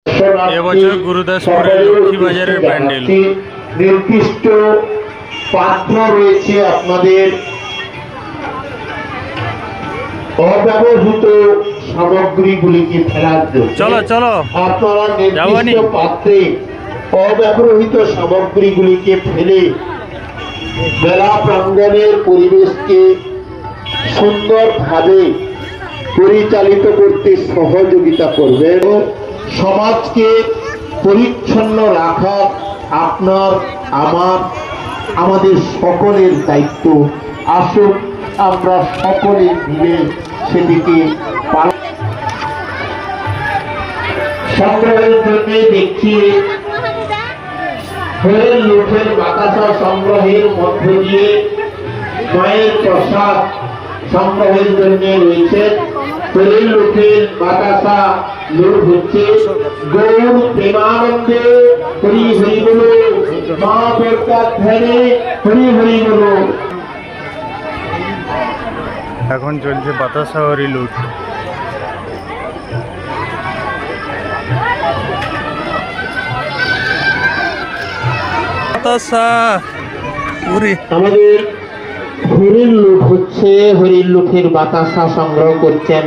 এবছর গুরুদাসপুরের লক্ষ্মীবাজারের প্যান্ডেল। নির্দিষ্ট পাত্র রয়েছে আপনাদের অব্যবহৃত সামগ্রীগুলিকে ফেলার জন্য। চলো চলো আপনারা নির্দিষ্ট পাত্রে অব্যবহৃত সামগ্রীগুলিকে ফেলে মেলা প্রাঙ্গণের পরিবেশকে সুন্দরভাবে পরিচালিত করতে সহযোগিতা করবেন। সমাজকে পরিচ্ছন্ন রাখা আপনার আমাদের সকলের দায়িত্ব। আসুন আমরা সকলে মিলে সেটিকে পালন সংগ্রহের জন্য দেখছি হরের লোকের বাতাসা সংগ্রহের মধ্য দিয়ে মায়ের প্রসাদ সংগ্রহের জন্য রয়েছে। হরের লোকের বাতাসা লোক হচ্ছে গৌর প্রেমানন্দে হরি হরি বলো, মা প্রসাদ ধ্যানে হরি হরি বলো। এখন চলছে বাতাসা হরি লুট। বাতাসা আমাদের হরির লোক হচ্ছে হরির লোকের বাতাসা সংগ্রহ করছেন।